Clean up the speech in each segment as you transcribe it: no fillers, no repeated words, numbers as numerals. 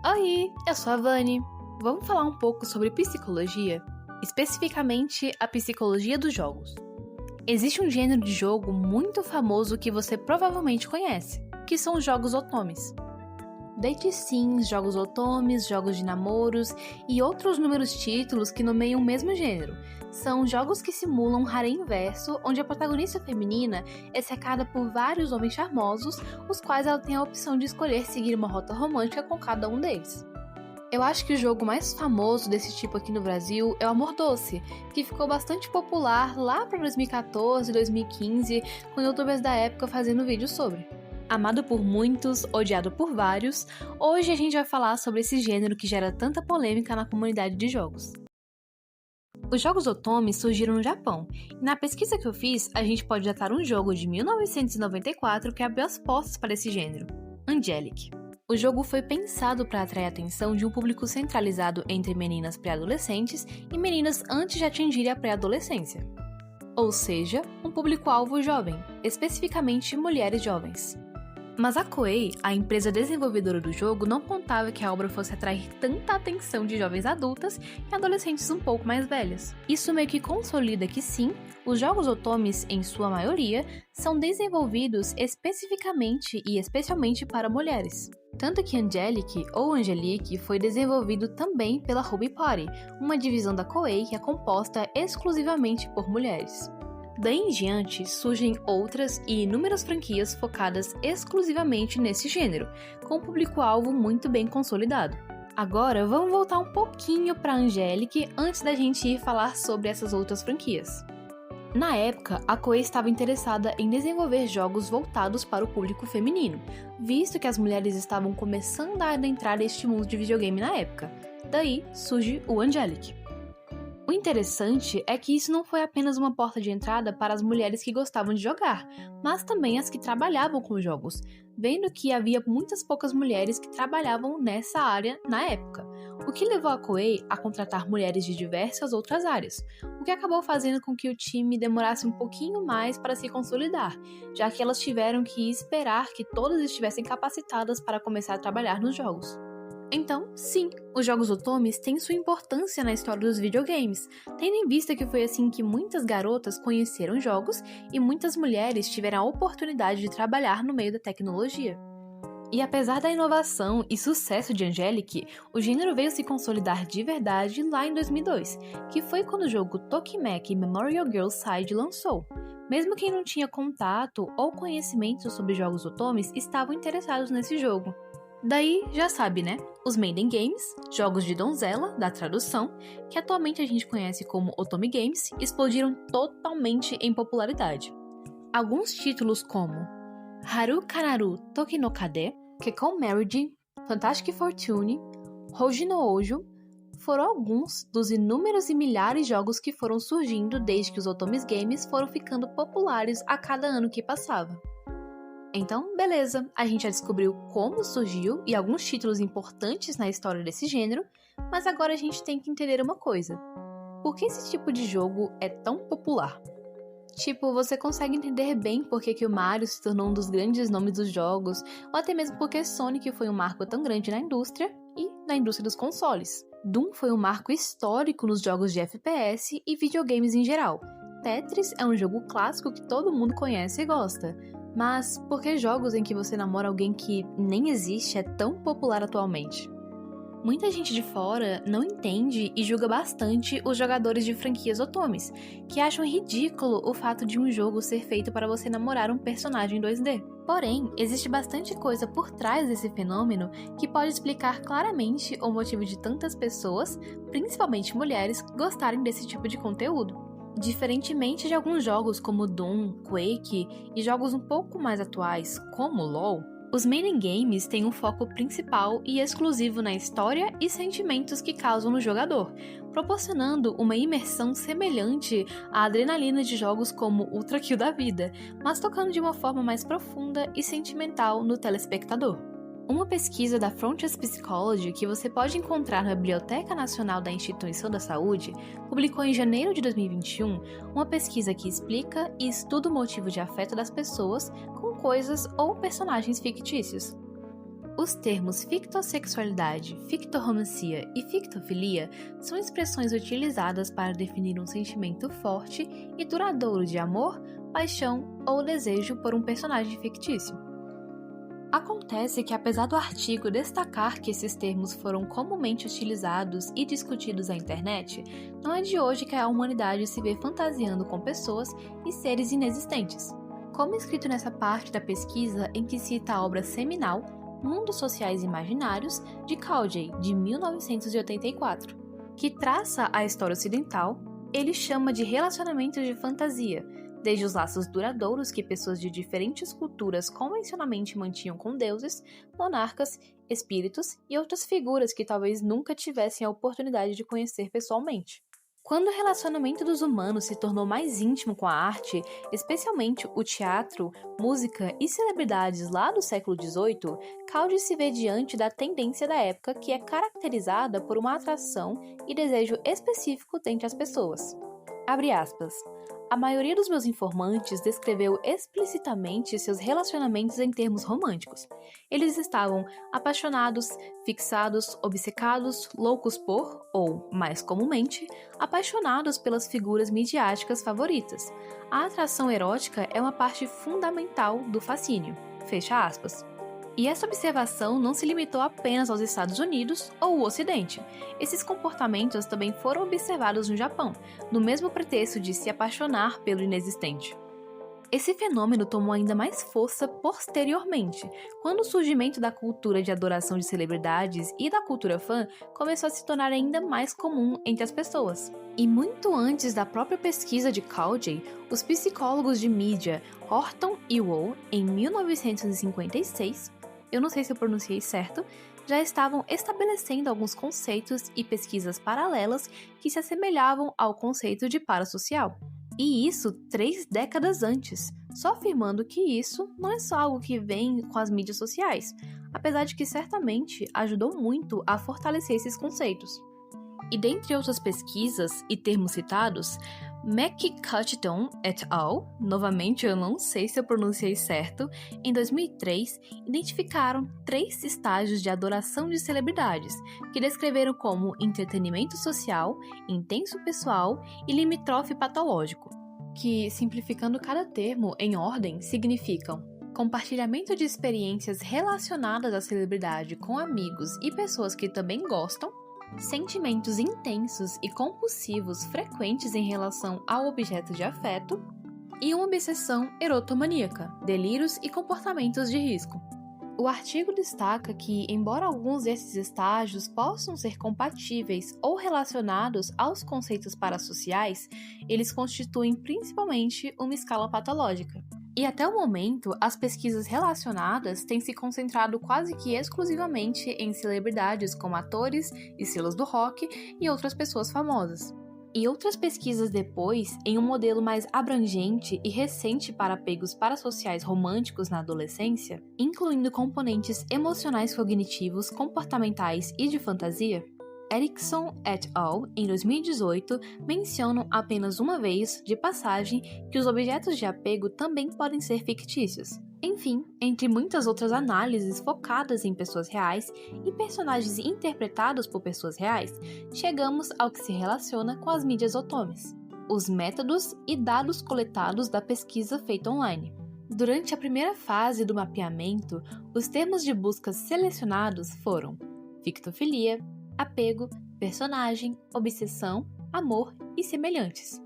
Oi, eu sou a Vani. Vamos falar um pouco sobre psicologia, especificamente a psicologia dos jogos. Existe um gênero de jogo muito famoso que você provavelmente conhece, que são os jogos otomis. Date sims, jogos otomis, jogos de namoros e outros inúmeros títulos que nomeiam o mesmo gênero. São jogos que simulam um harém inverso, onde a protagonista feminina é cercada por vários homens charmosos, os quais ela tem a opção de escolher seguir uma rota romântica com cada um deles. Eu acho que o jogo mais famoso desse tipo aqui no Brasil é o Amor Doce, que ficou bastante popular lá para 2014, 2015, com youtubers da época fazendo vídeos sobre. Amado por muitos, odiado por vários, hoje a gente vai falar sobre esse gênero que gera tanta polêmica na comunidade de jogos. Os jogos otomi surgiram no Japão, e na pesquisa que eu fiz, a gente pode datar um jogo de 1994 que abriu as portas para esse gênero, Angelic. O jogo foi pensado para atrair a atenção de um público centralizado entre meninas pré-adolescentes e meninas antes de atingirem a pré-adolescência. Ou seja, um público-alvo jovem, especificamente mulheres jovens. Mas a Koei, a empresa desenvolvedora do jogo, não contava que a obra fosse atrair tanta atenção de jovens adultas e adolescentes um pouco mais velhas. Isso meio que consolida que sim, os jogos otomis, em sua maioria, são desenvolvidos especificamente e especialmente para mulheres. Tanto que Angelic, ou Angelique, foi desenvolvido também pela Ruby Party, uma divisão da Koei que é composta exclusivamente por mulheres. Daí em diante, surgem outras e inúmeras franquias focadas exclusivamente nesse gênero, com um público-alvo muito bem consolidado. Agora, vamos voltar um pouquinho para Angelic antes da gente ir falar sobre essas outras franquias. Na época, a Koei estava interessada em desenvolver jogos voltados para o público feminino, visto que as mulheres estavam começando a adentrar neste mundo de videogame na época. Daí surge o Angelic. O interessante é que isso não foi apenas uma porta de entrada para as mulheres que gostavam de jogar, mas também as que trabalhavam com jogos, vendo que havia muitas poucas mulheres que trabalhavam nessa área na época, o que levou a Koei a contratar mulheres de diversas outras áreas, o que acabou fazendo com que o time demorasse um pouquinho mais para se consolidar, já que elas tiveram que esperar que todas estivessem capacitadas para começar a trabalhar nos jogos. Então, sim, os jogos otomis têm sua importância na história dos videogames, tendo em vista que foi assim que muitas garotas conheceram jogos e muitas mulheres tiveram a oportunidade de trabalhar no meio da tecnologia. E apesar da inovação e sucesso de Angelic, o gênero veio se consolidar de verdade lá em 2002, que foi quando o jogo Tokimeki Memorial Girl Side lançou. Mesmo quem não tinha contato ou conhecimento sobre jogos otomis estavam interessados nesse jogo. Daí, já sabe, né? Os Maiden Games, jogos de donzela, da tradução, que atualmente a gente conhece como Otomi Games, explodiram totalmente em popularidade. Alguns títulos como Haru Kanaru Toki no Kade, Kekkon Marriage, Fantastic Fortune, Houji no Oujo, foram alguns dos inúmeros e milhares de jogos que foram surgindo desde que os Otomi Games foram ficando populares a cada ano que passava. Então, beleza, a gente já descobriu como surgiu e alguns títulos importantes na história desse gênero, mas agora a gente tem que entender uma coisa. Por que esse tipo de jogo é tão popular? Tipo, você consegue entender bem por que o Mario se tornou um dos grandes nomes dos jogos, ou até mesmo porque Sonic foi um marco tão grande na indústria e na indústria dos consoles. Doom foi um marco histórico nos jogos de FPS e videogames em geral. Tetris é um jogo clássico que todo mundo conhece e gosta. Mas por que jogos em que você namora alguém que nem existe é tão popular atualmente? Muita gente de fora não entende e julga bastante os jogadores de franquias otomis, que acham ridículo o fato de um jogo ser feito para você namorar um personagem 2D. Porém, existe bastante coisa por trás desse fenômeno que pode explicar claramente o motivo de tantas pessoas, principalmente mulheres, gostarem desse tipo de conteúdo. Diferentemente de alguns jogos como Doom, Quake e jogos um pouco mais atuais, como LoL, os Maiden Games têm um foco principal e exclusivo na história e sentimentos que causam no jogador, proporcionando uma imersão semelhante à adrenalina de jogos como Ultra Kill da vida, mas tocando de uma forma mais profunda e sentimental no telespectador. Uma pesquisa da Frontiers Psychology, que você pode encontrar na Biblioteca Nacional da Instituição da Saúde, publicou em janeiro de 2021 uma pesquisa que explica e estuda o motivo de afeto das pessoas com coisas ou personagens fictícios. Os termos fictossexualidade, fictorromancia e fictofilia são expressões utilizadas para definir um sentimento forte e duradouro de amor, paixão ou desejo por um personagem fictício. Acontece que, apesar do artigo destacar que esses termos foram comumente utilizados e discutidos na internet, não é de hoje que a humanidade se vê fantasiando com pessoas e seres inexistentes. Como escrito nessa parte da pesquisa em que cita a obra seminal Mundos Sociais Imaginários, de Cauchy, de 1984, que traça a história ocidental, ele chama de relacionamentos de fantasia, desde os laços duradouros que pessoas de diferentes culturas convencionalmente mantinham com deuses, monarcas, espíritos e outras figuras que talvez nunca tivessem a oportunidade de conhecer pessoalmente. Quando o relacionamento dos humanos se tornou mais íntimo com a arte, especialmente o teatro, música e celebridades lá do século XVIII, Cauchy se vê diante da tendência da época que é caracterizada por uma atração e desejo específico dentre as pessoas. Abre aspas. A maioria dos meus informantes descreveu explicitamente seus relacionamentos em termos românticos. Eles estavam apaixonados, fixados, obcecados, loucos por, ou, mais comumente, apaixonados pelas figuras midiáticas favoritas. A atração erótica é uma parte fundamental do fascínio. Fecha aspas. E essa observação não se limitou apenas aos Estados Unidos ou o Ocidente. Esses comportamentos também foram observados no Japão, no mesmo pretexto de se apaixonar pelo inexistente. Esse fenômeno tomou ainda mais força posteriormente, quando o surgimento da cultura de adoração de celebridades e da cultura fã começou a se tornar ainda mais comum entre as pessoas. E muito antes da própria pesquisa de Cauchy, os psicólogos de mídia Horton e Wall, em 1956, eu não sei se eu pronunciei certo, já estavam estabelecendo alguns conceitos e pesquisas paralelas que se assemelhavam ao conceito de parasocial. E isso 3 décadas antes, só afirmando que isso não é só algo que vem com as mídias sociais, apesar de que certamente ajudou muito a fortalecer esses conceitos. E dentre outras pesquisas e termos citados, McCutcheon et al., novamente eu não sei se eu pronunciei certo, em 2003, identificaram 3 estágios de adoração de celebridades, que descreveram como entretenimento social, intenso pessoal e limítrofe patológico, que, simplificando cada termo em ordem, significam compartilhamento de experiências relacionadas à celebridade com amigos e pessoas que também gostam, sentimentos intensos e compulsivos frequentes em relação ao objeto de afeto e uma obsessão erotomaníaca, delírios e comportamentos de risco. O artigo destaca que, embora alguns desses estágios possam ser compatíveis ou relacionados aos conceitos parasociais, eles constituem principalmente uma escala patológica. E até o momento, as pesquisas relacionadas têm se concentrado quase que exclusivamente em celebridades como atores, estrelas do rock e outras pessoas famosas. E outras pesquisas depois, em um modelo mais abrangente e recente para apegos parasociais românticos na adolescência, incluindo componentes emocionais cognitivos, comportamentais e de fantasia, Erickson et al., em 2018, mencionam apenas uma vez, de passagem, que os objetos de apego também podem ser fictícios. Enfim, entre muitas outras análises focadas em pessoas reais e personagens interpretados por pessoas reais, chegamos ao que se relaciona com as mídias otômeis, os métodos e dados coletados da pesquisa feita online. Durante a primeira fase do mapeamento, os termos de busca selecionados foram fictofilia, apego, personagem, obsessão, amor e semelhantes.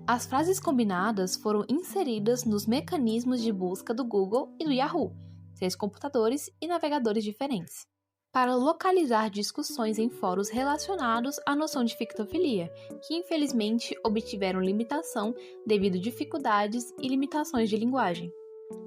As frases combinadas foram inseridas nos mecanismos de busca do Google e do Yahoo, 6 computadores e navegadores diferentes, para localizar discussões em fóruns relacionados à noção de fictofilia, que infelizmente obtiveram limitação devido a dificuldades e limitações de linguagem.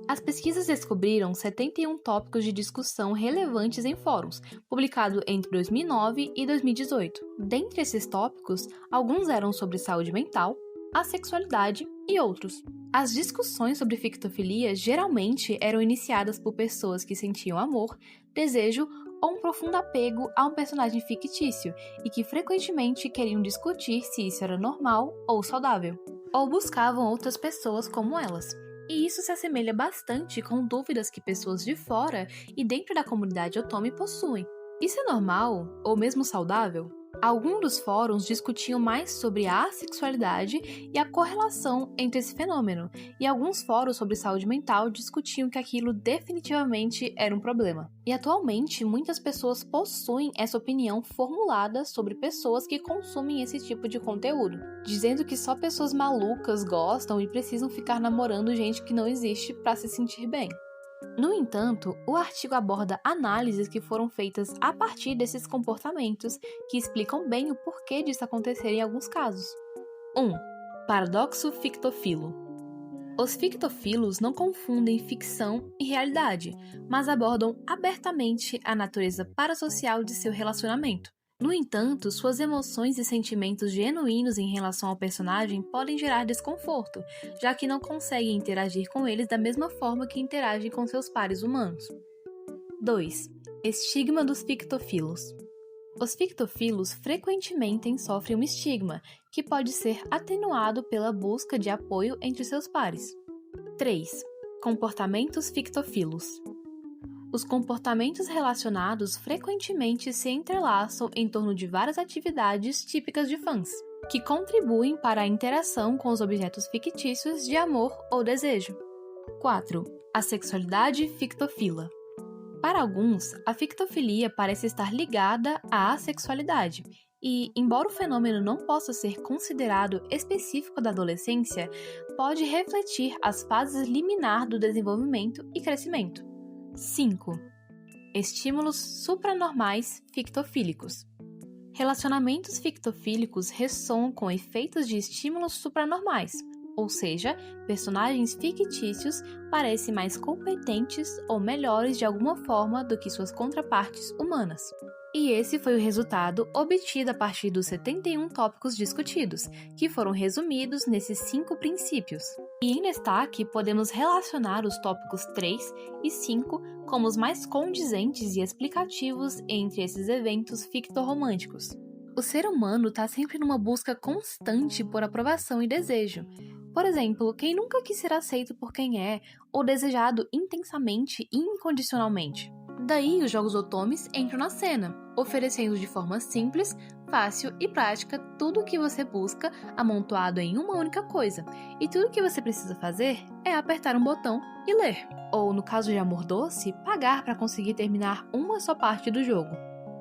As pesquisas descobriram 71 tópicos de discussão relevantes em fóruns, publicados entre 2009 e 2018. Dentre esses tópicos, alguns eram sobre saúde mental, a sexualidade e outros. As discussões sobre fictofilia geralmente eram iniciadas por pessoas que sentiam amor, desejo ou um profundo apego a um personagem fictício e que frequentemente queriam discutir se isso era normal ou saudável, ou buscavam outras pessoas como elas. E isso se assemelha bastante com dúvidas que pessoas de fora e dentro da comunidade otome possuem. Isso é normal ou mesmo saudável? Alguns dos fóruns discutiam mais sobre a assexualidade e a correlação entre esse fenômeno, e alguns fóruns sobre saúde mental discutiam que aquilo definitivamente era um problema. E atualmente, muitas pessoas possuem essa opinião formulada sobre pessoas que consumem esse tipo de conteúdo, dizendo que só pessoas malucas gostam e precisam ficar namorando gente que não existe para se sentir bem. No entanto, o artigo aborda análises que foram feitas a partir desses comportamentos que explicam bem o porquê disso acontecer em alguns casos. 1. Paradoxo fictofilo. Os fictofilos não confundem ficção e realidade, mas abordam abertamente a natureza parasocial de seu relacionamento. No entanto, suas emoções e sentimentos genuínos em relação ao personagem podem gerar desconforto, já que não conseguem interagir com eles da mesma forma que interagem com seus pares humanos. 2. Estigma dos fictofilos. Os fictofilos frequentemente sofrem um estigma, que pode ser atenuado pela busca de apoio entre seus pares. 3. Comportamentos fictofilos. Os comportamentos relacionados frequentemente se entrelaçam em torno de várias atividades típicas de fãs, que contribuem para a interação com os objetos fictícios de amor ou desejo. 4. A sexualidade fictofila. Para alguns, a fictofilia parece estar ligada à assexualidade, e, embora o fenômeno não possa ser considerado específico da adolescência, pode refletir as fases liminar do desenvolvimento e crescimento. 5. Estímulos supranormais fictofílicos. Relacionamentos fictofílicos ressoam com efeitos de estímulos supranormais, ou seja, personagens fictícios parecem mais competentes ou melhores de alguma forma do que suas contrapartes humanas. E esse foi o resultado obtido a partir dos 71 tópicos discutidos, que foram resumidos nesses 5 princípios. E em destaque, podemos relacionar os tópicos 3 e 5 como os mais condizentes e explicativos entre esses eventos fictorromânticos. O ser humano está sempre numa busca constante por aprovação e desejo. Por exemplo, quem nunca quis ser aceito por quem é, ou desejado intensamente e incondicionalmente? Daí, os jogos otomis entram na cena, oferecendo de forma simples, fácil e prática tudo o que você busca amontoado em uma única coisa, e tudo o que você precisa fazer é apertar um botão e ler. Ou, no caso de Amor Doce, pagar para conseguir terminar uma só parte do jogo.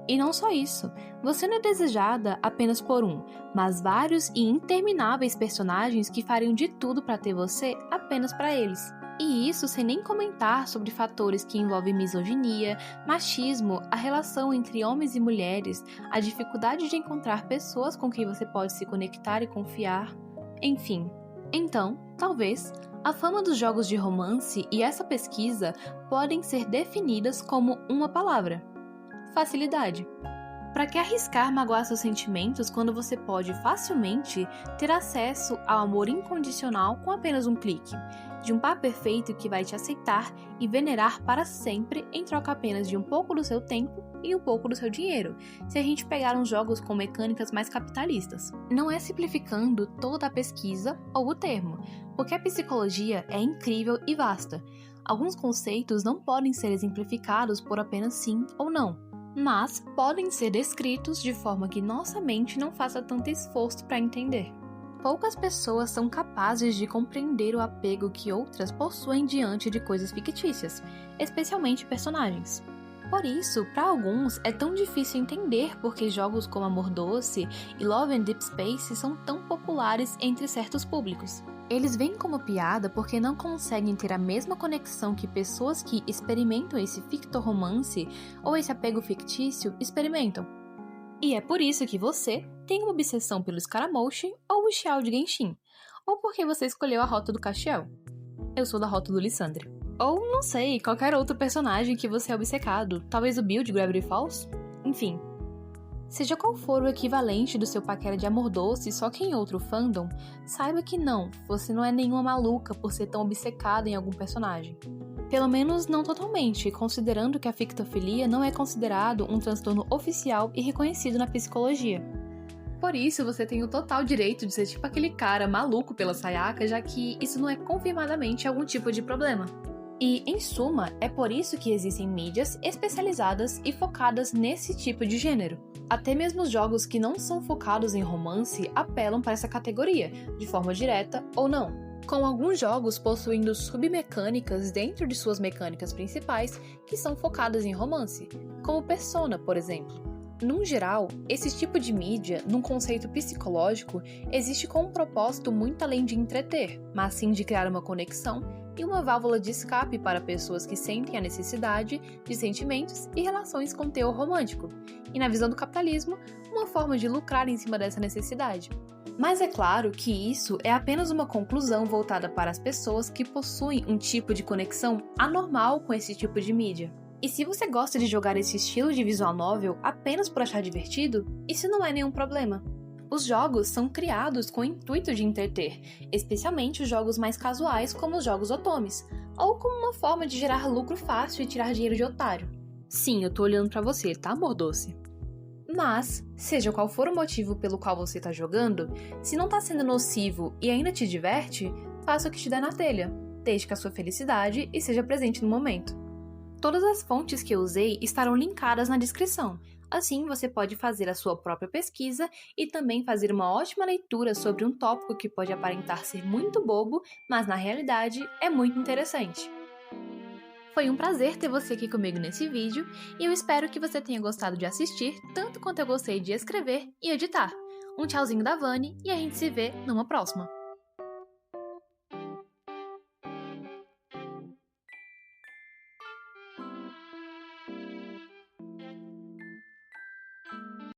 E não só isso, você não é desejada apenas por um, mas vários e intermináveis personagens que fariam de tudo para ter você apenas para eles. E isso sem nem comentar sobre fatores que envolvem misoginia, machismo, a relação entre homens e mulheres, a dificuldade de encontrar pessoas com quem você pode se conectar e confiar, enfim. Então, talvez, a fama dos jogos de romance e essa pesquisa podem ser definidas como uma palavra: facilidade. Para que arriscar magoar seus sentimentos quando você pode facilmente ter acesso ao amor incondicional com apenas um clique, de um par perfeito que vai te aceitar e venerar para sempre em troca apenas de um pouco do seu tempo e um pouco do seu dinheiro, se a gente pegar uns jogos com mecânicas mais capitalistas. Não é simplificando toda a pesquisa ou o termo, porque a psicologia é incrível e vasta. Alguns conceitos não podem ser exemplificados por apenas sim ou não, mas podem ser descritos de forma que nossa mente não faça tanto esforço para entender. Poucas pessoas são capazes de compreender o apego que outras possuem diante de coisas fictícias, especialmente personagens. Por isso, para alguns, é tão difícil entender por que jogos como Amor Doce e Love and Deep Space são tão populares entre certos públicos. Eles veem como piada porque não conseguem ter a mesma conexão que pessoas que experimentam esse fictorromance ou esse apego fictício experimentam. E é por isso que você tem uma obsessão pelo Scaramouche ou o Xiao de Genshin, ou porque você escolheu a rota do Castiel. Eu sou da rota do Lissandre. Ou, não sei, qualquer outro personagem que você é obcecado, talvez o Bill de Gravity Falls? Enfim. Seja qual for o equivalente do seu paquera de Amor Doce só que em outro fandom, saiba que não, você não é nenhuma maluca por ser tão obcecada em algum personagem. Pelo menos não totalmente, considerando que a fictofilia não é considerado um transtorno oficial e reconhecido na psicologia. Por isso, você tem o total direito de ser tipo aquele cara maluco pela Sayaka, já que isso não é confirmadamente algum tipo de problema. E, em suma, é por isso que existem mídias especializadas e focadas nesse tipo de gênero. Até mesmo os jogos que não são focados em romance apelam para essa categoria, de forma direta ou não, com alguns jogos possuindo submecânicas dentro de suas mecânicas principais que são focadas em romance, como Persona, por exemplo. Num geral, esse tipo de mídia, num conceito psicológico, existe com um propósito muito além de entreter, mas sim de criar uma conexão e uma válvula de escape para pessoas que sentem a necessidade de sentimentos e relações com teor romântico, e na visão do capitalismo, uma forma de lucrar em cima dessa necessidade. Mas é claro que isso é apenas uma conclusão voltada para as pessoas que possuem um tipo de conexão anormal com esse tipo de mídia. E se você gosta de jogar esse estilo de visual novel apenas por achar divertido, isso não é nenhum problema. Os jogos são criados com o intuito de entreter, especialmente os jogos mais casuais como os jogos otomis, ou como uma forma de gerar lucro fácil e tirar dinheiro de otário. Sim, eu tô olhando pra você, tá, amor doce? Mas, seja qual for o motivo pelo qual você tá jogando, se não tá sendo nocivo e ainda te diverte, faça o que te der na telha, desde que a sua felicidade esteja presente no momento. Todas as fontes que eu usei estarão linkadas na descrição, assim você pode fazer a sua própria pesquisa e também fazer uma ótima leitura sobre um tópico que pode aparentar ser muito bobo, mas na realidade é muito interessante. Foi um prazer ter você aqui comigo nesse vídeo e eu espero que você tenha gostado de assistir tanto quanto eu gostei de escrever e editar. Um tchauzinho da Vani e a gente se vê numa próxima!